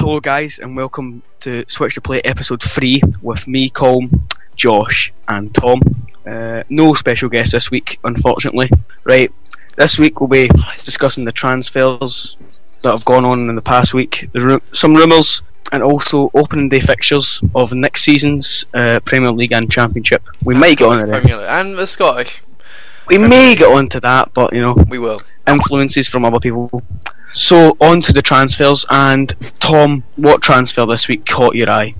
Hello guys and welcome to Switch to Play episode 3 with me, Colm, Josh and Tom. No special guest this week, unfortunately. Right, this week we'll be discussing the transfers that have gone on in the past week, some rumours, and also opening day fixtures of next season's Premier League and Championship. We might get on to that. And the Scottish. We may get on to that, but you know, we will. Influences from other people. So on to the transfers, and Tom, what transfer this week caught your eye?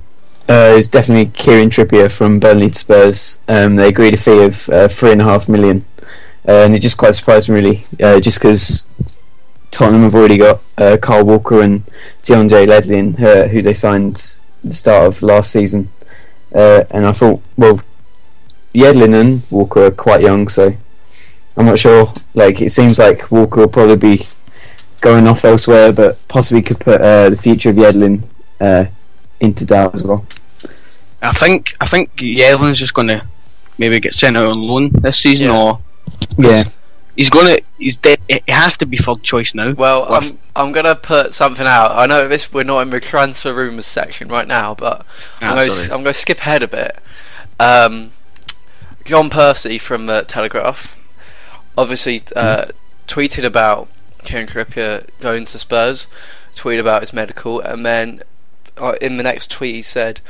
It was definitely Kieran Trippier from Burnley to Spurs. They agreed a fee of £3.5 million, and it just quite surprised me really, just because Tottenham have already got Kyle Walker and DeAndre Ledley, who they signed at the start of last season, and I thought, well, Yedlin and Walker are quite young, so I'm not sure. Like, it seems like Walker will probably be going off elsewhere, but possibly could put the future of Yedlin into doubt as well. I think Yedlin's just going to maybe get sent out on loan this season, or he has to be third choice now. Well, I'm gonna put something out. I know we're not in the transfer rumours section right now, but I'm gonna skip ahead a bit. John Percy from the Telegraph obviously tweeted about Kieran Trippier going to Spurs, tweeted about his medical, and then in the next tweet he said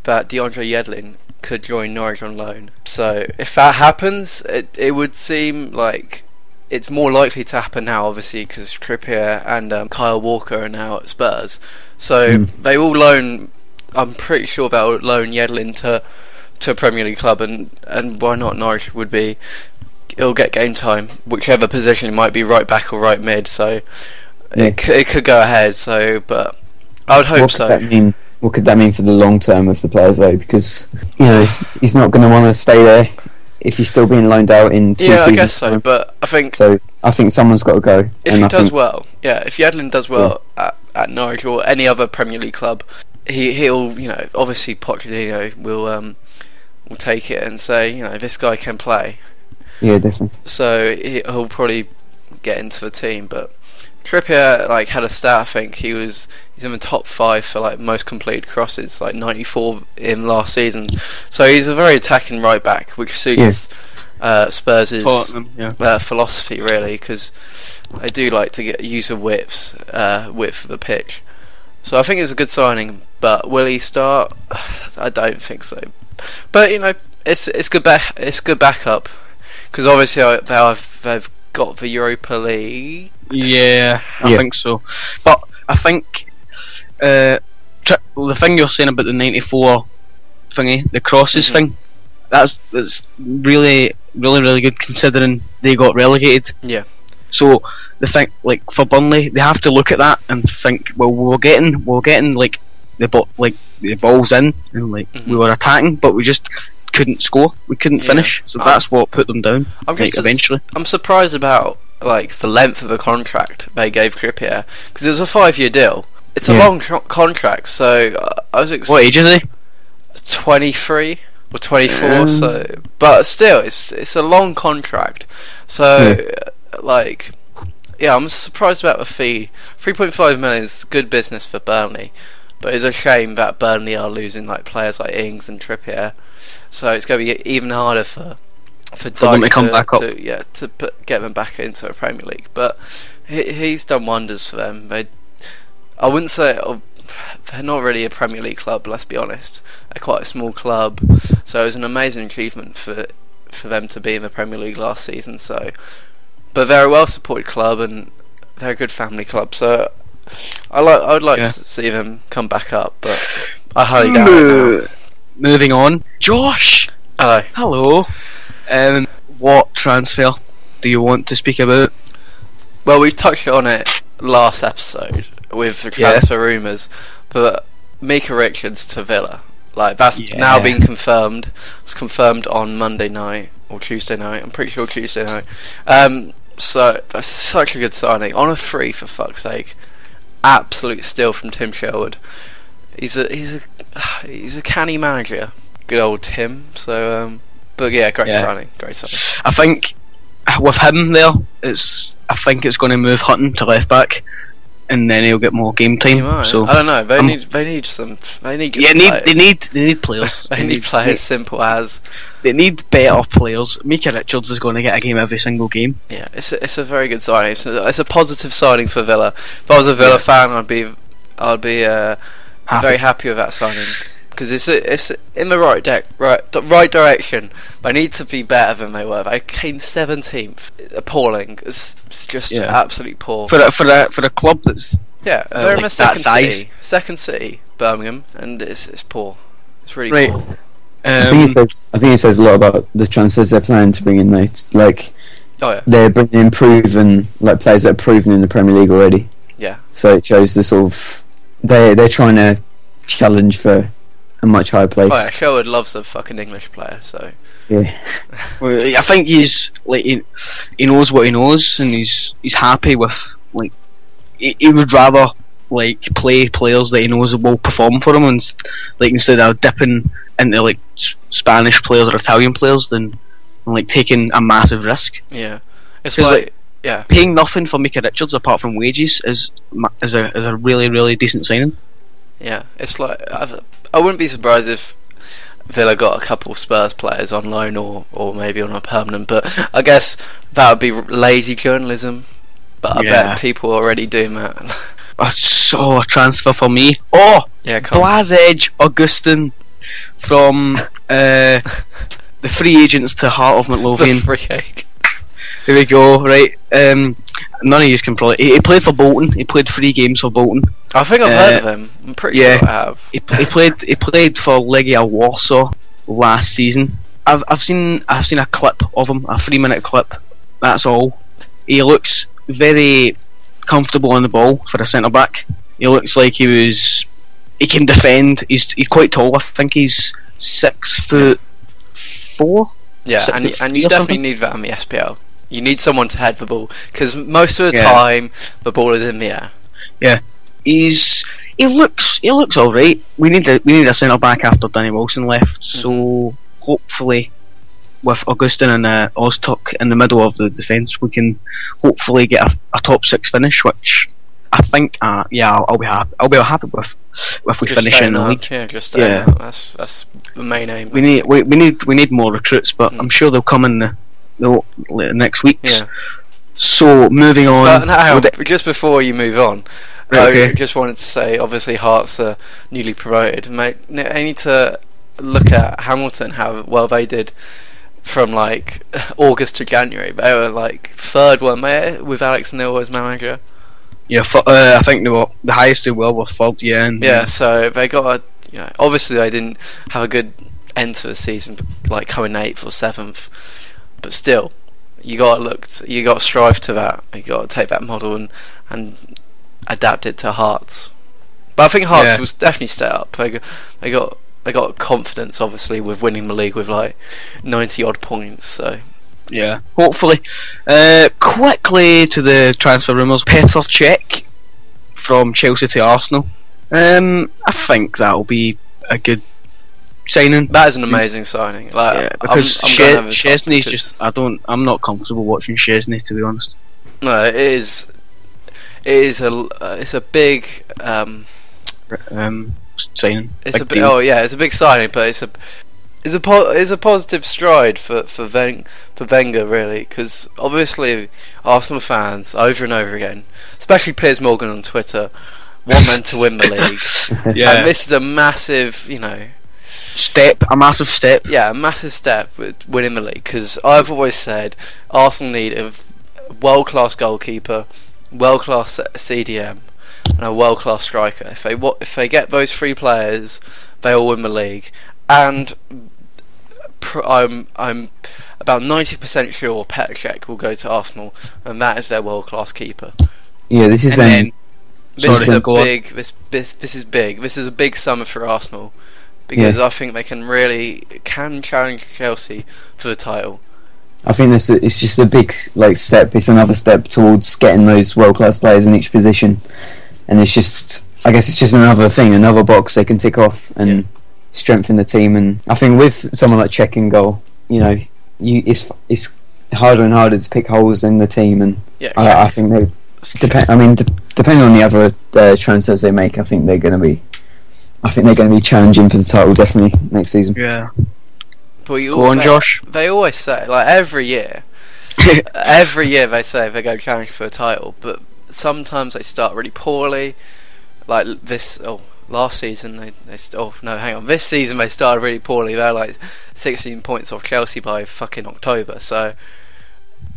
that DeAndre Yedlin could join Norwich on loan. So if that happens, it would seem like it's more likely to happen now, obviously, because Trippier and Kyle Walker are now at Spurs. So they will loan. I'm pretty sure they'll loan Yedlin to a Premier League club, and why not? Norwich would be. He'll get game time, whichever position. It might be right back or right mid, so it could go ahead. So, but I would hope so. What could that mean for the long term of the players, though? Because he's not going to want to stay there if he's still being loaned out in 2 seasons. Yeah, I guess so. But I think someone's got to go. If he does well, if Yedlin does well at Norwich or any other Premier League club, he'll obviously Pochettino will take it and say this guy can play. Yeah, definitely. So he'll probably get into the team. But Trippier had a stat. I think he's in the top 5 for most completed crosses, 94 in last season. So he's a very attacking right back, which suits Spurs' philosophy really, because they do like to use the width of the pitch. So I think it's a good signing. But will he start? I don't think so. But it's good. It's good backup. Because obviously they've got the Europa League. Yeah, I think so. But I think the thing you're saying about the 94 thingy, the crosses thing, that's really good considering they got relegated. Yeah. So the thing, for Burnley, they have to look at that and think, well, we're getting the balls in, and we were attacking, but we just couldn't score. We couldn't finish, so that's what put them down. Eventually, I'm surprised about the length of the contract they gave Trippier, because it was a 5-year deal. It's a long contract, so I was what age is he? 23 or 24. So, but still, it's a long contract. So, I'm surprised about the fee. 3.5 million is good business for Burnley, but it's a shame that Burnley are losing players like Ings and Trippier. So it's going to be even harder for them to come back up. To get them back into a Premier League. But he's done wonders for them. I wouldn't say they're not really a Premier League club. Let's be honest. They're quite a small club. So it was an amazing achievement for them to be in the Premier League last season. So, but they're a well supported club and they're a good family club. So I would like to see them come back up, but I highly doubt it now. Moving on, Josh. Hello. What transfer do you want to speak about? Well, we touched on it last episode with the transfer rumours, but Micah Richards to Villa, that's now been confirmed. It's confirmed on Monday night or Tuesday night. I'm pretty sure Tuesday night. So that's such a good signing on a free, for fuck's sake. Absolute steal from Tim Sherwood. He's a canny manager, good old Tim. So, but great signing. I think with him there, I think it's going to move Hutton to left back. and then he'll get more game time. He might. So I don't know. They need good players. they need players. They need players. Simple as. They need better players. Mikey Richards is going to get a game every single game. Yeah, it's a very good signing. It's a positive signing for Villa. If I was a Villa fan, I'd be very happy with that signing, because it's in the right direction. They need to be better than they were. They came 17th, appalling. It's just absolutely poor for a club that's they're in like the second city, Birmingham, and it's poor. It's really poor. I think it says a lot about the transfers they're planning to bring in, though. It's like they're bringing in proven players that are proven in the Premier League already. Yeah. So it shows the sort of they're trying to challenge for a much higher place. Oh yeah, Sherwood loves a fucking English player, so yeah. Well, I think he's like he knows what he knows, and he's happy with like he would rather like play players that he knows will perform for him, and like instead of dipping into like Spanish players or Italian players than like taking a massive risk. Yeah, it's like paying nothing for Mikey Richards apart from wages is a really, really decent signing. Yeah, it's like I wouldn't be surprised if Villa got a couple of Spurs players on loan or maybe on a permanent, but I guess that would be lazy journalism. But I bet people are already doing that. I saw a transfer for me. Oh, yeah, Blazej Augustin from the free agents to Heart of Midlothian. The free agent. Here we go. Right, none of you can probably. He played for Bolton. He played 3 games for Bolton. I think I've heard of him. I'm pretty sure I have. He played for Legia Warsaw last season. I've seen a clip of him, a 3-minute clip. That's all. He looks very comfortable on the ball for a centre back. He looks like he can defend. He's quite tall. I think he's 6'4". Yeah, and you definitely need that in the SPL. You need someone to head the ball, because most of the time the ball is in the air. Yeah, he looks alright. We need a centre back after Danny Wilson left. So hopefully, with Augustin and Oztok in the middle of the defence, we can hopefully get a top 6 finish, which I think I'll be happy. I'll be happy with if we finish in the league. That's the main aim. We need more recruits, but I'm sure they'll come in the next weeks. Yeah. So moving on. But just before you move on, I just wanted to say, obviously Hearts are newly promoted. Mate, I need to look at Hamilton, how well they did from like August to January. They were like 3rd, weren't they, with Alex Neil as manager? Yeah, I think they were the highest they were 3rd. Yeah, so they got obviously they didn't have a good end to the season, like coming 8th or 7th, but still, you got to strive to that. You got to take that model and adapt it to Hearts. But I think Hearts was definitely step up. They got confidence, obviously, with winning the league with like 90 odd points. So yeah, hopefully. Quickly to the transfer rumours. Petr Cech from Chelsea to Arsenal. I think that'll be a good signing. That is an amazing signing. Like, because Szczesny's just I'm not comfortable watching Szczesny, to be honest. No, it is a big signing. It's a big signing, but it's a positive stride for Wenger, really, because obviously Arsenal fans over and over again, especially Piers Morgan on Twitter, want them to win the league. And this is a massive, a massive step. Yeah, a massive step with winning the league, because I've always said Arsenal need a world-class goalkeeper, world-class CDM, and a world-class striker. If they get those 3 players, they all win the league. And I'm about 90% sure Petr Cech will go to Arsenal, and that is their world-class keeper. Yeah, this is big. This is big. This is a big summer for Arsenal, because I think they can challenge Chelsea for the title. I think it's just a big step. It's another step towards getting those world-class players in each position, and I guess it's just another thing, another box they can tick off and strengthen the team. And I think with someone like Cech in goal, it's harder and harder to pick holes in the team, and I think Depending on the other transfers they make, I think they're going to be challenging for the title definitely next season. Yeah. But Go on, Josh. They always say, like, every year they say they're going to challenge for a title, but sometimes they start really poorly. Like last season this season they started really poorly. They're like 16 points off Chelsea by fucking October, so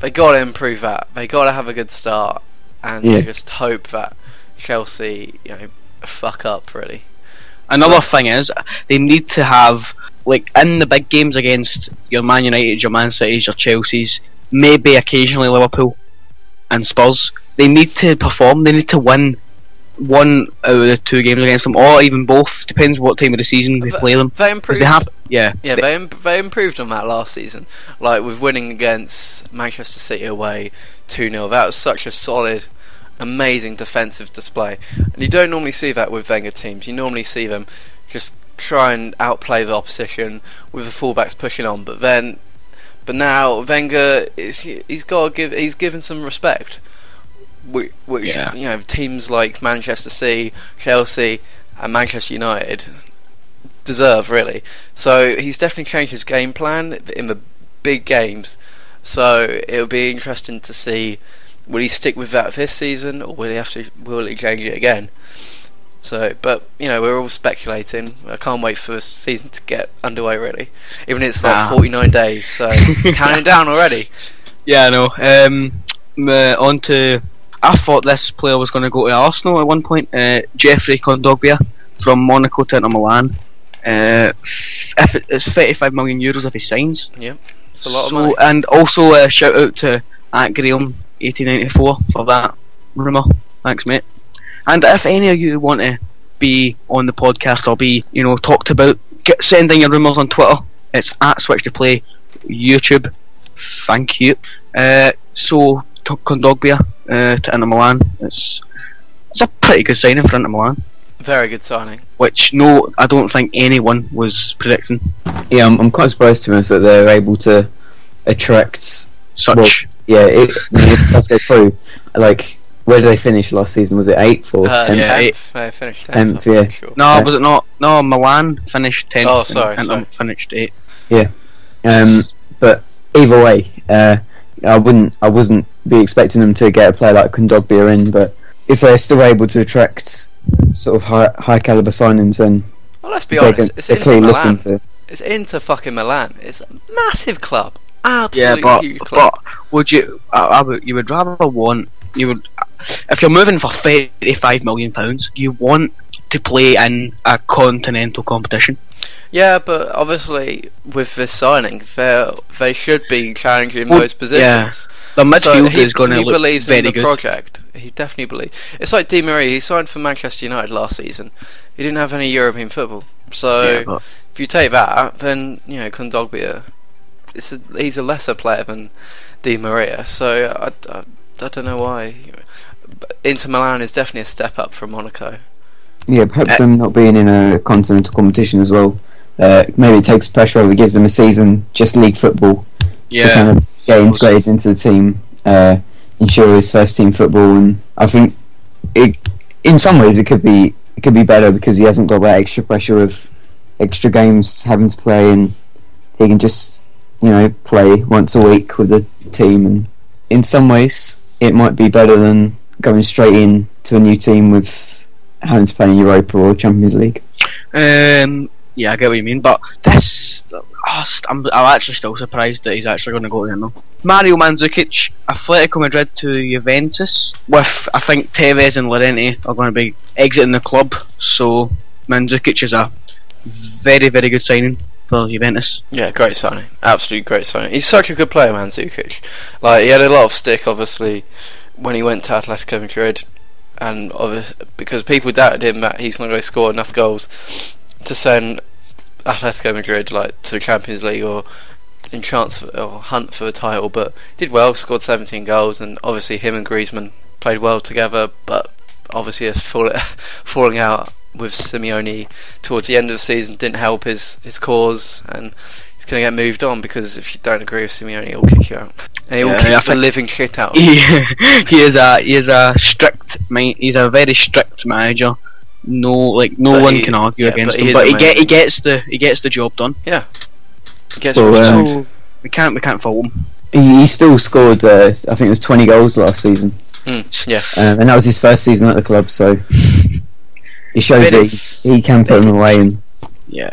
they got to improve that. They got to have a good start and just hope that Chelsea, fuck up really. Another thing is, they need to have, like, in the big games against your Man United, your Man Cities, your Chelseas, maybe occasionally Liverpool and Spurs, they need to perform. They need to win one out of the two games against them, or even both. Depends what time of the season they play them. They improved. They improved on that last season. Like with winning against Manchester City away 2-0. That was such a solid, amazing defensive display. And you don't normally see that with Wenger teams. You normally see them just try and outplay the opposition with the fullbacks pushing on. But now Wenger he's given some respect. Which teams like Manchester City, Chelsea and Manchester United deserve really. So he's definitely changed his game plan in the big games, so it'll be interesting to see, will he stick with that this season or will he change it again? So, but we're all speculating. I can't wait for the season to get underway really, even it's like 49 days, so it's counting down already. Yeah, I know. On to, I thought this player was going to go to Arsenal at one point. Jeffrey Kondogbia from Monaco to Inter Milan. If it's €35 million if he signs. Yeah, it's a lot of money. And also a shout out to @Graham1894 for that rumour. Thanks, mate. And if any of you want to be on the podcast or be talked about, send in your rumours on Twitter. It's @SwitchToPlay YouTube. Thank you. So Kondogbia to Inter Milan. It's a pretty good signing for Inter Milan. Very good signing. Which I don't think anyone was predicting. Yeah, I'm quite surprised to be honest that they're able to attract such. It does go through. Like, where did they finish last season? Was it 8th or 10th? Yeah, 8th. They finished 10th. Yeah. Sure. No, was it not? No, Milan finished 10th. Oh, sorry. And finished 8th. Yeah. But either way, I wasn't be expecting them to get a player like Kondogbia in, but if they're still able to attract sort of high caliber signings, then let's be honest, it's Inter Milan. It's Inter fucking Milan. It's a massive club, absolutely huge club. But would you? You would rather want if you're moving for £35 million, you want to play in a continental competition. Yeah, but obviously with this signing, they should be challenging those positions. Yeah. The midfield is going to look very good. He believes in the project. He definitely believes. It's like Di Maria. He signed for Manchester United last season. He didn't have any European football. So if you take that, then Kondogbia, he's a lesser player than Di Maria. So I don't know why. Inter Milan is definitely a step up from Monaco. Yeah, perhaps them not being in a continental competition as well. Maybe it takes pressure off. It gives them a season just league football to kind of get integrated into the team, ensure his first team football. And I think in some ways it could be better because he hasn't got that extra pressure of extra games having to play, and he can just play once a week with the team. And in some ways it might be better than going straight in to a new team with having to play in Europa or Champions League. Yeah, I get what you mean, but I'm actually still surprised that he's actually going to go there now. Mario Mandzukic, Atletico Madrid to Juventus, with I think Tevez and Llorente are going to be exiting the club, so Mandzukic is a very, very good signing for Juventus. Yeah, great signing, absolutely great signing. He's such a good player, Mandzukic. Like, he had a lot of stick, obviously, when he went to Atletico Madrid, and because people doubted him that he's not going to score enough goals to send Atletico Madrid to the Champions League or in chance or hunt for the title, but did well, scored 17 goals, and obviously him and Griezmann played well together, but obviously his falling out with Simeone towards the end of the season didn't help his cause, and going to get moved on, because if you don't agree with Simeone, he'll kick you out. And he'll kick the living shit out of you. He is a strict. He's a very strict manager. No one can argue against him. But he gets the job done. Yeah. So we can't fault him. He still scored. I think it was 20 goals last season. Yeah. And that was his first season at the club. So he shows that he can put them away, and yeah,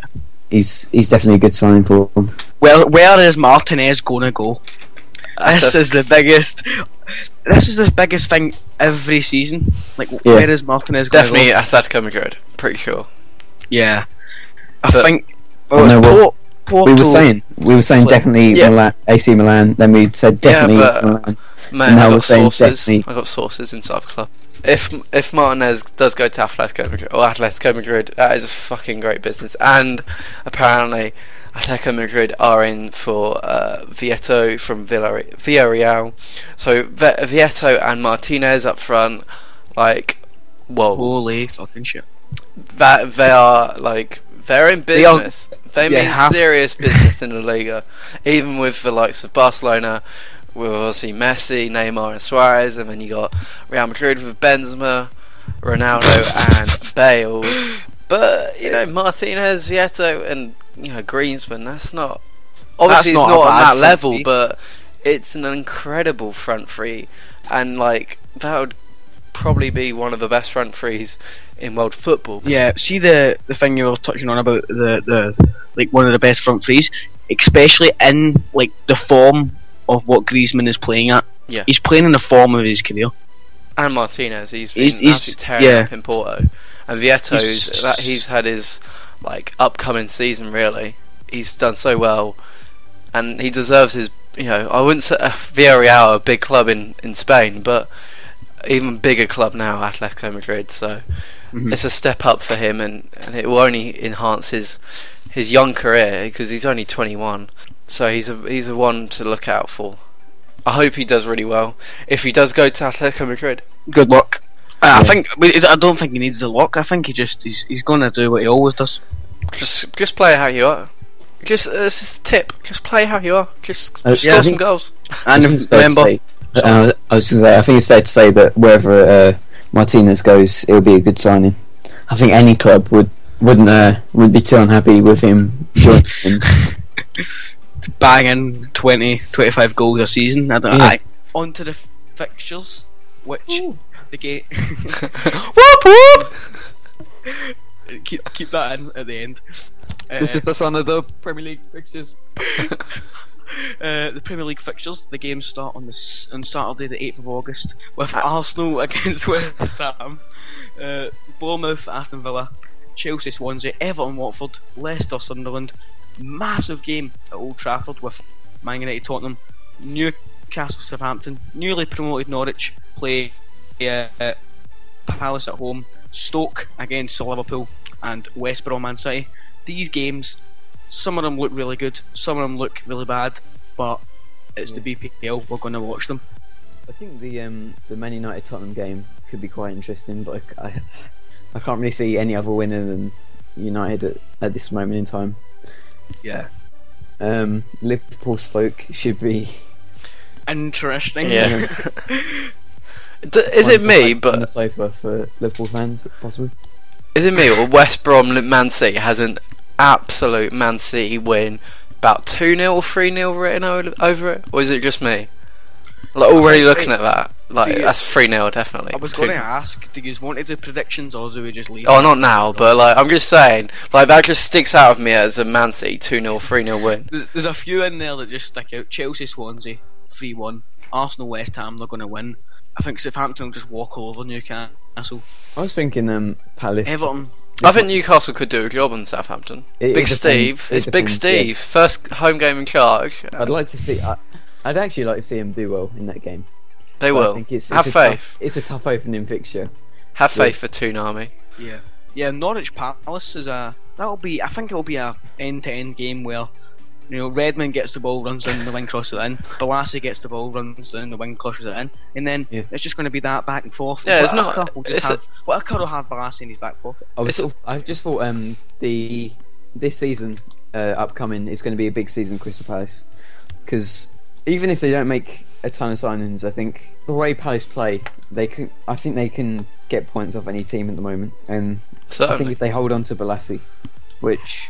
he's definitely a good signing for him. Well, where is Martinez gonna go? This is the biggest thing every season. Like, where is Martinez going to go? Definitely Atletico Madrid, pretty sure. Yeah. I think... Porto, we were saying like, definitely Milan, AC Milan, then we said definitely Milan. Man, I got sources inside the club. If Martinez does go to Atletico Madrid, that is a fucking great business. And apparently Atletico Madrid are in for Vieto from Villarreal. So Vieto and Martinez up front, like, whoa. Holy fucking shit. That they're in business. They mean serious business in the Liga. Even with the likes of Barcelona, with obviously Messi, Neymar and Suarez, and then you got Real Madrid with Benzema, Ronaldo and Bale. But, Martinez, Vieto and Griezmann, that's not... Obviously it's not on that level, but it's an incredible front three. And, that would probably be one of the best front threes in world football. Yeah, see the thing you were touching on about the one of the best front threes, especially in the form of what Griezmann is playing at. Yeah, he's playing in the form of his career. And Martinez, he's absolutely tearing up in Porto. And Vieto's he's had his upcoming season. Really, he's done so well, and he deserves his. I wouldn't say Villarreal, a big club in Spain, but even bigger club now, Atletico Madrid. So it's a step up for him, and it will only enhance his young career, because he's only 21. So he's a one to look out for. I hope he does really well. If he does go to Atletico Madrid, good luck. I don't think he needs the luck. I think he's going to do what he always does. Just play how you are. This is the tip. Just play how you are. Just score some goals. And remember, I was going to say, I think it's fair to say that wherever Martinez goes, it'll be a good signing. I think any club wouldn't be too unhappy with him joining. Banging 20-25 goals a season. I don't know. On to the fixtures, which the game. Whoop whoop. Keep that in at the end. This is the son of the Premier League fixtures. The Premier League fixtures. The games start on Saturday, the 8th of August, with Arsenal against West Ham, Bournemouth, Aston Villa, Chelsea, Swansea, Everton, Watford, Leicester, Sunderland. Massive game at Old Trafford with Man United, Tottenham, Newcastle, Southampton, newly promoted Norwich play Palace at home, Stoke against Liverpool, and West Brom, Man City. These games, some of them look really good, some of them look really bad, but it's the BPL. We're going to watch them. I think the Man United Tottenham game could be quite interesting, but I can't really see any other winner than United at this moment in time. Yeah. Liverpool Stoke should be interesting. Yeah. Is it me? But on the sofa for Liverpool fans, possibly. Is it me or West Brom Man City has an absolute Man City win, about 2-0 or 3-0 written over it, or is it just me? Already looking at that, that's 3-0 definitely. I was going to ask, do you want to do predictions or do we just leave? Oh, not now, but I'm just saying, that just sticks out of me as a Man City 2-0, 3-0 win. There's a few in there that just stick out. Chelsea, Swansea, 3-1. Arsenal, West Ham, they're going to win. I think Southampton will just walk over Newcastle. I was thinking Palace. Everton. I think Newcastle could do a job on Southampton. Big Steve. It's Big Steve. First home game in charge. I'd like to see. I'd actually like to see him do well in that game. They will. I think Have faith. It's a tough opening fixture. Have faith for Toonami. Yeah. Norwich Palace is I think it'll be a end-to-end game where Redmond gets the ball, runs down the wing, crosses it in. Balassi gets the ball, runs down the wing, crosses it in, and then it's just going to be that back and forth. Yeah, it's not. What a cut will have Balassi in his back pocket. I just thought the this season upcoming is going to be a big season for Crystal Palace, because even if they don't make a ton of signings, I think the way Palace play, I think they can get points off any team at the moment, and Certainly. I think if they hold on to Balassi, which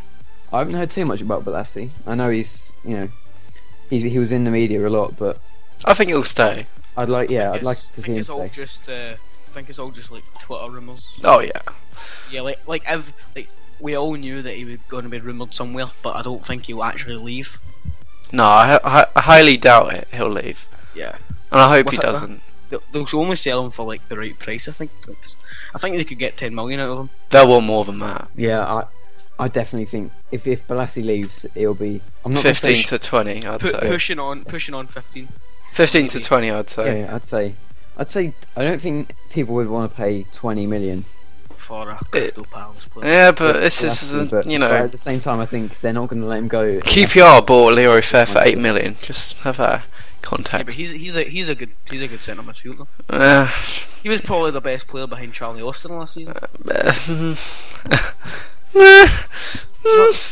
I haven't heard too much about Balassi. I know he's, he was in the media a lot, but I think he'll stay. I'd like to see him stay. I think it's all just like Twitter rumours. Oh yeah. Yeah, like we all knew that he was going to be rumoured somewhere, but I don't think he'll actually leave. No, I highly doubt it. He'll leave, Yeah. and I hope he doesn't. They'll only sell him for like the right price, I think. I think they could get 10 million out of him. They'll want more than that. Yeah, I definitely think if Balassi leaves, it'll be 15 to 20, I'd say. Pushing on 15. 15 to 20, I'd say. Yeah, I'd say. I don't think people would want to pay 20 million For a Crystal Palace player. Yeah, but this Balassi, is, but at the same time, I think they're not going to let him go. QPR bought Leroy Fair for 8 million. Just have that Yeah, context. but he's a good centre midfielder. Uh, He was probably the best player behind Charlie Austin last season.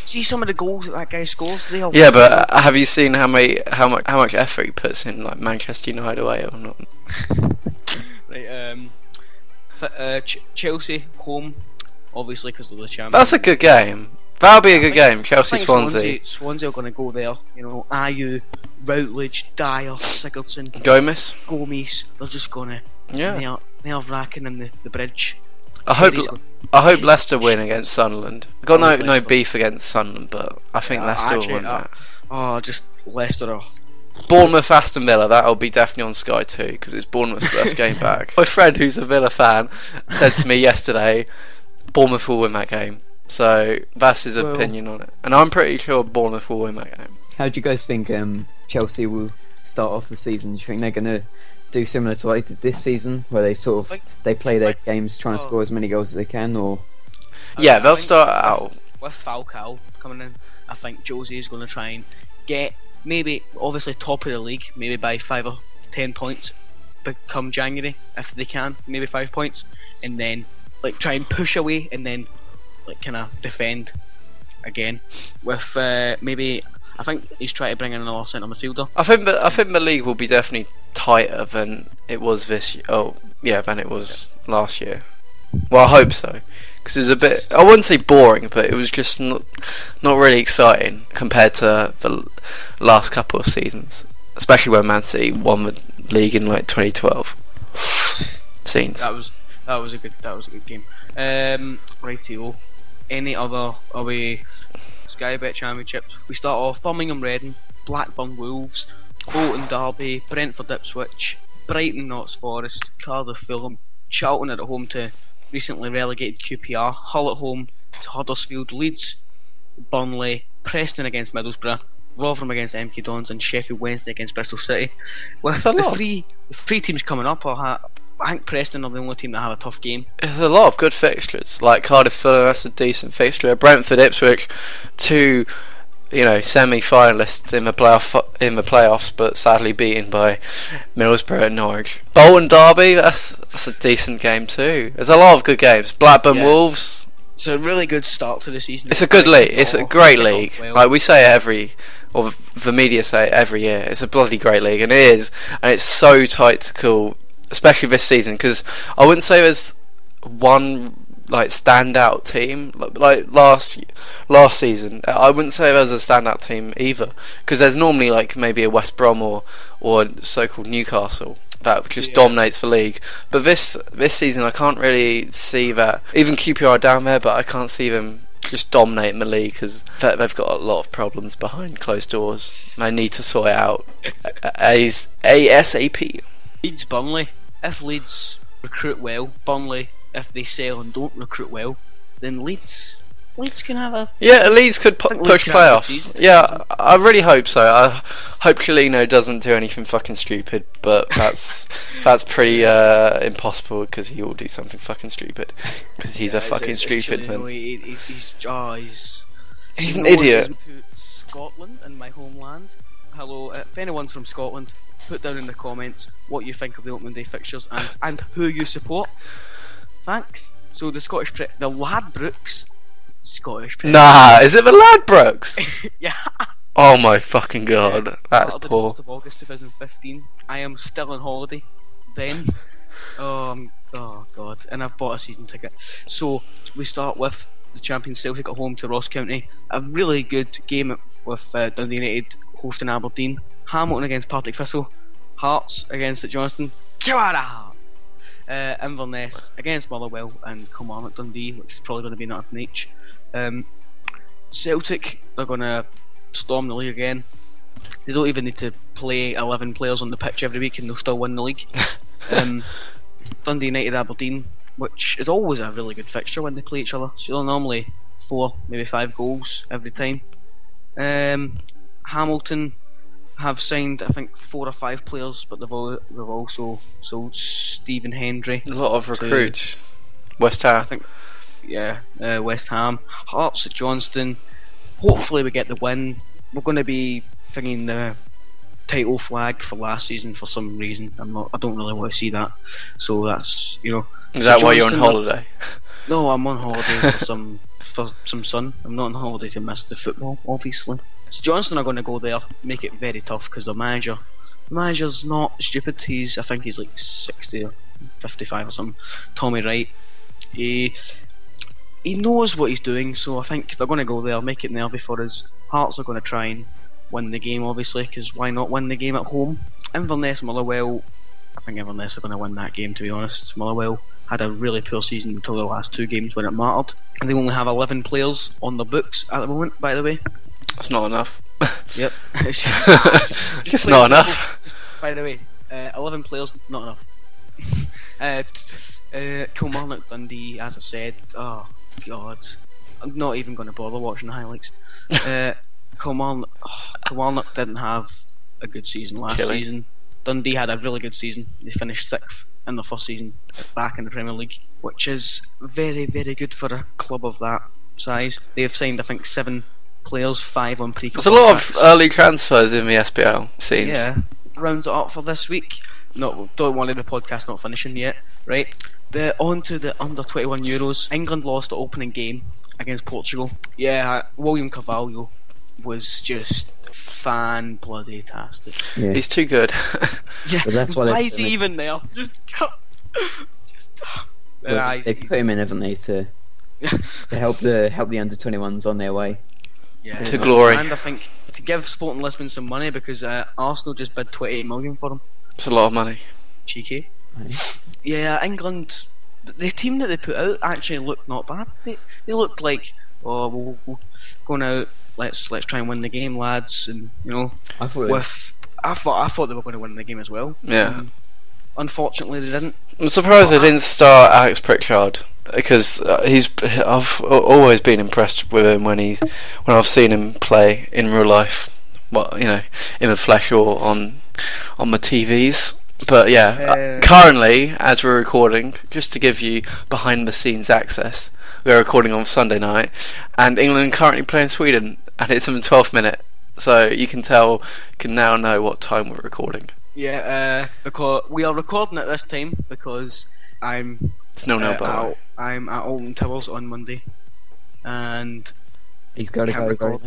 See some of the goals that guy scores. They are yeah, but have you seen how much effort he puts in, like Manchester United away or not? Right, Chelsea home, obviously because they're the champions. That's a good game. That'll be a good game. Chelsea I think Swansea. Swansea are going to go there. Ayew, Routledge, Dyer, Sigurdsson, Gomez. They're just going to Yeah. nerve-wracking in the bridge. I hope Terry's Leicester win against Sunderland. I've got no beef against Sunderland, but I think Leicester will win that. Just Leicester. Bournemouth Aston Villa, that'll be definitely on Sky too, because it's Bournemouth's first game back. My friend who's a Villa fan said to me yesterday, Bournemouth will win that game. So that's his opinion on it, and I'm pretty sure Bournemouth will win that game. How do you guys think Chelsea will start off the season? Do you think they're going to do similar to what they did this season, where they play their games, try and score as many goals as they can, or? Yeah, they'll start out with Falcao coming in. I think Josie is going to try and get maybe obviously top of the league, maybe by 5 or 10 points, but come January if they can, maybe 5 points, and then like try and push away, and then like kind of defend again with maybe. I think he's trying to bring in another centre midfielder. I think the league will be definitely tighter than it was this year. Than it was last year. Well, I hope so, because it was a bit. I wouldn't say boring, but it was just not really exciting compared to the last couple of seasons, especially when Man City won the league in like 2012. Scenes. That was a good game. Rightio. Any other away Sky Bet Championships? We start off Birmingham Reading, Blackburn Wolves, Bolton Derby, Brentford Ipswich, Brighton Notts Forest, Cardiff Fulham, Charlton at home to recently relegated QPR, Hull at home to Huddersfield, Leeds, Burnley, Preston against Middlesbrough, Rotherham against MK Dons, and Sheffield Wednesday against Bristol City. With the three teams coming up, I think Preston are the only team that have a tough game. There's a lot of good fixtures, like Cardiff Fulham, that's a decent fixture. Brentford Ipswich, two semi-finalists in the playoffs, but sadly beaten by Middlesbrough and Norwich. Bolton Derby, that's a decent game too. There's a lot of good games. Blackburn Wolves. It's a really good start to the season. It's a good league. It's a great league. Like we say or the media say it every year. It's a bloody great league, and it is, and it's so tight to call, especially this season. Because I wouldn't say there's one like standout team like last season. I wouldn't say there's a standout team either, because there's normally like maybe a West Brom or so-called Newcastle that just dominates the league. But this season I can't really see that. Even QPR are down there, but I can't see them just dominating the league, because they've got a lot of problems behind closed doors. They need to sort it out ASAP. Leeds Burnley. If Leeds recruit well, Burnley, if they sell and don't recruit well, then Leeds can have a... Yeah, Leeds could push playoffs. Yeah, I really hope so. I hope Chilino doesn't do anything fucking stupid, but that's pretty impossible, because he will do something fucking stupid, because he's a fucking stupid man. He's an idiot. To Scotland and my homeland. Hello, if anyone's from Scotland, put down in the comments what you think of the opening day fixtures and who you support. Thanks. So the Ladbrokes Scottish Premier Nah, is it the Ladbrokes? yeah. Oh my fucking god, that's Started the poor. 1st of August 2015. I am still on holiday then. Oh god, and I've bought a season ticket. So we start with the champion Celtic at home to Ross County. A really good game with Dundee United hosting Aberdeen. Hamilton against Partick Thistle. Hearts against St Johnstone. Inverness against Motherwell, and Kilmarnock Dundee, which is probably going to be nothing each. Celtic are going to storm the league again. They don't even need to play 11 players on the pitch every week and they'll still win the league. Dundee United Aberdeen, which is always a really good fixture when they play each other. So they're normally 4, maybe 5 goals every time. Hamilton have signed, I think, 4 or 5 players, but they've also sold Stephen Hendry. A lot of recruits. West Ham. I think, yeah, West Ham. Hearts at Johnston. Hopefully we get the win. We're going to be thinking the title flag for last season for some reason. I don't really want to see that. So that's, Is that why you're on holiday? No, I'm on holiday for some sun. I'm not on holiday to miss the football, obviously. So Johnston are going to go there, make it very tough because the manager's not stupid. I think he's like 60 or 55 or something. Tommy Wright. He knows what he's doing, so I think they're going to go there, make it nervy for us. Hearts are going to try and win the game, obviously, because why not win the game at home? Inverness, Motherwell, I think Inverness are going to win that game, to be honest. Motherwell had a really poor season until the last 2 games when it mattered, and they only have 11 players on the books at the moment, by the way. That's not enough. Yep. Just not enough. By the way, 11 players, not enough. Kilmarnock Dundee, as I said, oh god, I'm not even going to bother watching the highlights. Kilmarnock didn't have a good season last season. Dundee had a really good season. They finished 6th in their first season back in the Premier League, which is very, very good for a club of that size. They have signed, I think, 7 players, 5 on pre-contracts. There's a lot of early transfers in the SPL, seems. Yeah, rounds it up for this week. No, don't want the podcast not finishing yet, right? On to the under-21 Euros. England lost the opening game against Portugal. Yeah, William Carvalho was just fan-bloody-tastic. Yeah. He's too good. Yeah, But that's why why is he even there? They put him in, haven't they, to help the under-21s on their way. Yeah, to glory. And I think to give Sporting Lisbon some money because Arsenal just bid 28 million for him. It's a lot of money. Cheeky. Right. Yeah, England. The team that they put out actually looked not bad. They looked like, we'll going out. Let's try and win the game, lads. And I thought they were going to win the game as well. Yeah. Unfortunately, they didn't. I'm surprised they didn't start Alex Pritchard because I've always been impressed with him when I've seen him play in real life. Well, in the flesh or on the TVs. But yeah, currently, as we're recording, just to give you behind the scenes access, we're recording on Sunday night, and England currently playing Sweden, and it's in the 12th minute, so you can now know what time we're recording. Yeah, because we are recording at this time because It's no by I'm at Alton Towers on Monday, and He's got to go.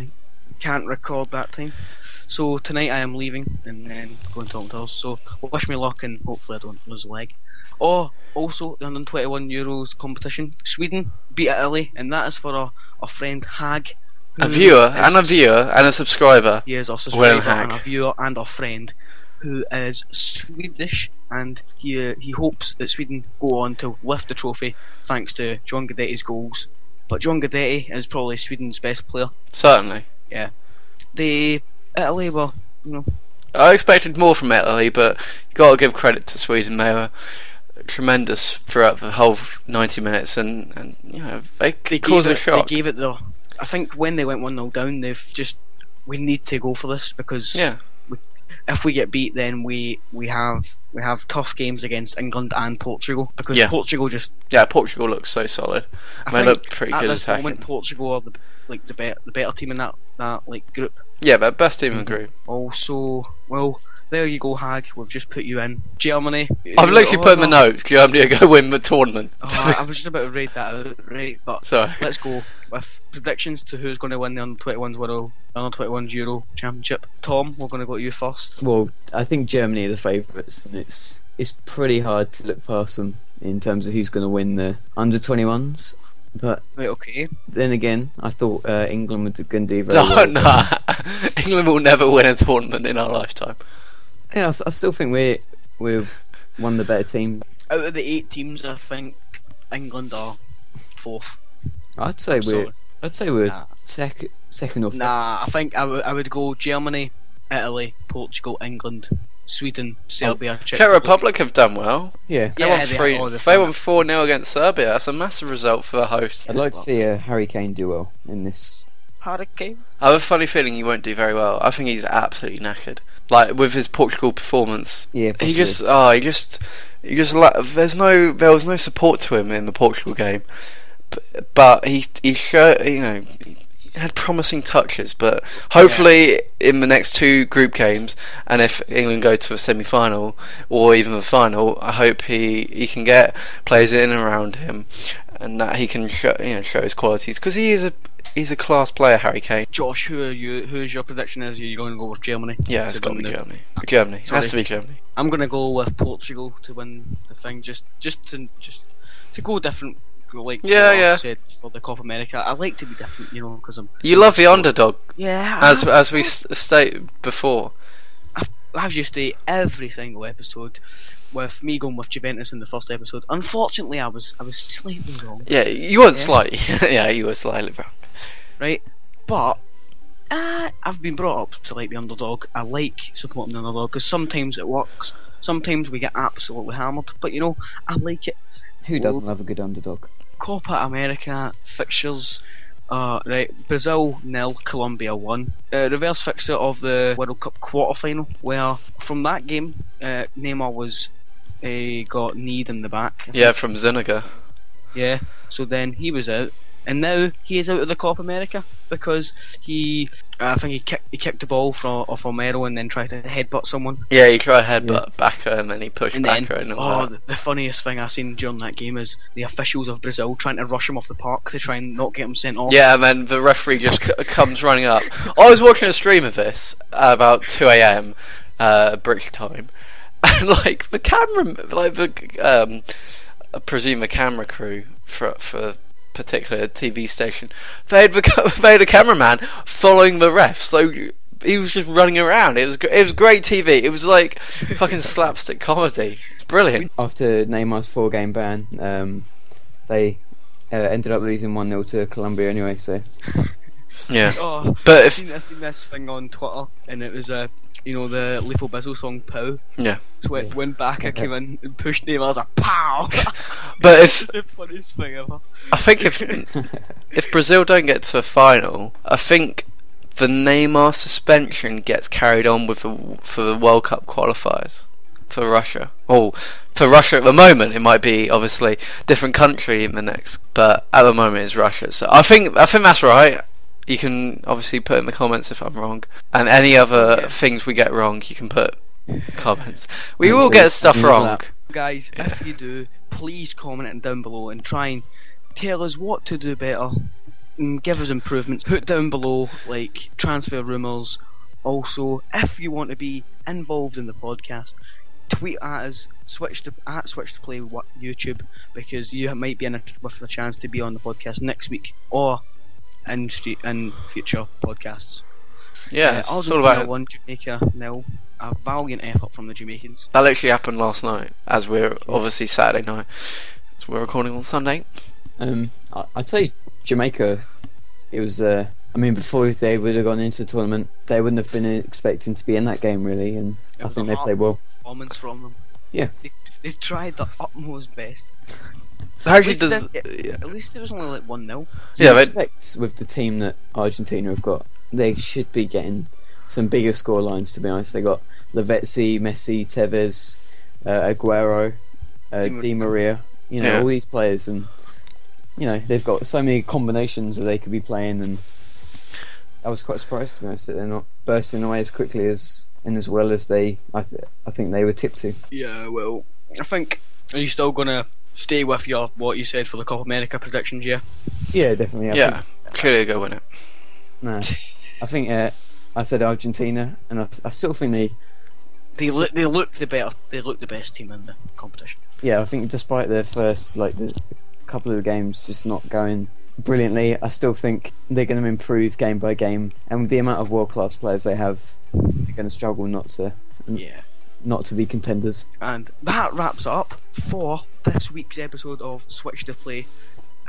Can't record that time. So tonight I am leaving and then going to Alton Towers. So wish me luck and hopefully I don't lose a leg. Oh, also the under-21 Euros competition. Sweden beat Italy, and that is for our friend Hag. a viewer and a subscriber. He is our subscriber Hag. and a viewer and our friend, who is Swedish, and he hopes that Sweden go on to lift the trophy thanks to John Guidetti's goals. But John Guidetti is probably Sweden's best player. Certainly. Yeah. Italy were, I expected more from Italy, but you got to give credit to Sweden. They were tremendous throughout the whole 90 minutes, and they caused a shock. They gave it though. I think when they went 1-0 down, we need to go for this because if we get beat, then we have tough games against England and Portugal because Portugal Portugal looks so solid. They look pretty good at this attacking. moment. Portugal are the better team in that group. Yeah, but best team in the group. Also, there you go, Hag. We've just put you in. Germany. I've literally put in my notes. Germany are going to win the tournament. I was just about to read that out, right? But Sorry. let's go with predictions to who's going to win the under-21s Euro Championship. Tom, we're going to go to you first. Well, I think Germany are the favourites, and it's pretty hard to look past them in terms of who's going to win the under-21s. But Right, okay. then again, I thought England were going to do very well. No. England will never win a tournament in our lifetime. Yeah, I still think we're one of the better teams. Out of the 8 teams, I think England are 4th. I'd say we're Nah. second or third. Nah, I think I would go Germany, Italy, Portugal, England, Sweden, Serbia, Czech Czech Republic have done well. Yeah. They won 4-0 against Serbia. That's a massive result for the host. I'd like to see a Harry Kane do well in this. Hurricane. I have a funny feeling he won't do very well. I think he's absolutely knackered. Like with his Portugal performance, Yeah, he possibly. just there was no support to him in the Portugal game, but he showed, he had promising touches. But hopefully in the next 2 group games, and if England go to a semi-final or even the final, I hope he can get players in and around him, and that he can show his qualities, because he's a class player, Harry Kane. Josh, who's your prediction? Are you going to go with Germany? Yeah, it's to got to win be the- Germany. Germany. It has to Sorry. be Germany. I'm going to go with Portugal to win the thing, just to go different. Like Yeah, what I yeah. said for the Copa America, I like to be different, because I'm. You love the underdog, Yeah. as we stated before. As you say every single episode, with me going with Juventus in the first episode. Unfortunately, I was slightly wrong. Yeah, you weren't slightly. Yeah, you were slightly wrong. Right, but I've been brought up to like the underdog. I like supporting the underdog because sometimes it works. Sometimes we get absolutely hammered, but I like it. Who doesn't love a good underdog? Copa America fixtures. Right, Brazil 0, Colombia 1. Reverse fixture of the World Cup quarter-final, where from that game, Neymar got kneed in the back. I Yeah, think. from Zuniga. Yeah, so then he was out, and now he is out of the Copa America because I think he kicked the ball off Romero and then tried to headbutt someone. Yeah, he tried headbutt Backer and then he pushed And then, Backer and all that. the funniest thing I seen during that game is the officials of Brazil trying to rush him off the park to try and not get him sent off. Yeah, and then the referee just comes running up. I was watching a stream of this at about 2 a.m. British time, and like the camera, I presume the camera crew for particular TV station, they had a cameraman following the ref, so he was just running around. It was great TV. It was like fucking slapstick comedy. It's brilliant. After Neymar's 4-game ban, they ended up losing 1-0 to Colombia anyway. So Yeah, Oh, but I seen this thing on Twitter, and it was the Lethal Bizzle song "Pow." yeah, So when Backer came in and pushed Neymar, I was like, "Pow!" but It's the funniest thing ever. I think if Brazil don't get to a final, I think the Neymar suspension gets carried on for the World Cup qualifiers for Russia. Oh, for Russia at the moment, it might be obviously different country in the next, but at the moment it's Russia. So I think that's right. You can obviously put in the comments if I'm wrong, and any other things we get wrong, you can put comments. We will get stuff wrong. Guys, if you do, please comment it down below and try and tell us what to do better and give us improvements. Put down below like transfer rumours. Also, if you want to be involved in the podcast, tweet at us, switch to play YouTube, because you might be with a chance to be on the podcast next week or in future podcasts. Yeah, it's all Argentina about. 1, Jamaica 0. A valiant effort from the Jamaicans. That literally happened last night, as we're obviously Saturday night. So we're recording on Sunday. I'd say Jamaica. It was. Before they would have gone into the tournament, they wouldn't have been expecting to be in that game really, and It I was think a they played well. performance from them. Yeah. They tried their utmost best. Actually, At least it was only like 1-0. Yeah, You but expect with the team that Argentina have got, they should be getting some bigger score lines. To be honest, they got Lavezzi, Messi, Tevez, Aguero, Di Maria. Yeah. All these players, and they've got so many combinations that they could be playing. And I was quite surprised to be honest that they're not bursting away as quickly as and as well as I think they were tipped to. Yeah, well, I think, are you still gonna stay with what you said for the Copa America predictions? Yeah. Yeah, definitely. Yeah, clearly go win it. No, I think I said Argentina, and I still think they look the best team in the competition. Yeah, I think despite their first the couple of games just not going brilliantly, I still think they're going to improve game by game, and with the amount of world class players they have, they're going to struggle not to be contenders. And that wraps up for this week's episode of Switch to Play.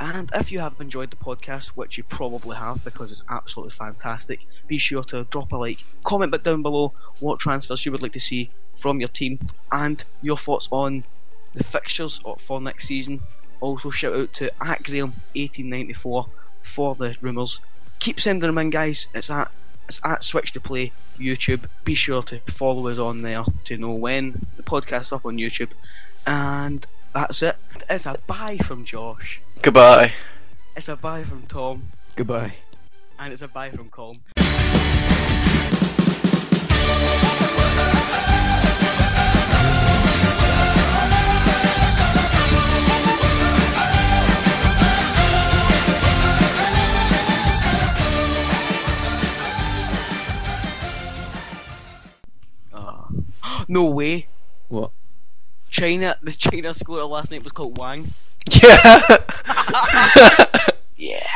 And if you have enjoyed the podcast, which you probably have because it's absolutely fantastic, be sure to drop a like, comment down below what transfers you would like to see from your team and your thoughts on the fixtures for next season. Also shout out to @Graham1894 for the rumours. Keep sending them in, guys. It's at Switch to Play YouTube. Be sure to follow us on there to know when the podcast's up on YouTube. And that's it. It's a bye from Josh. Goodbye. It's a bye from Tom. Goodbye. And it's a bye from Colm. No way. What? The China squatter last night was called Wang. Yeah. Yeah.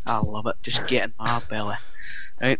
I love it. Just getting my belly. Right.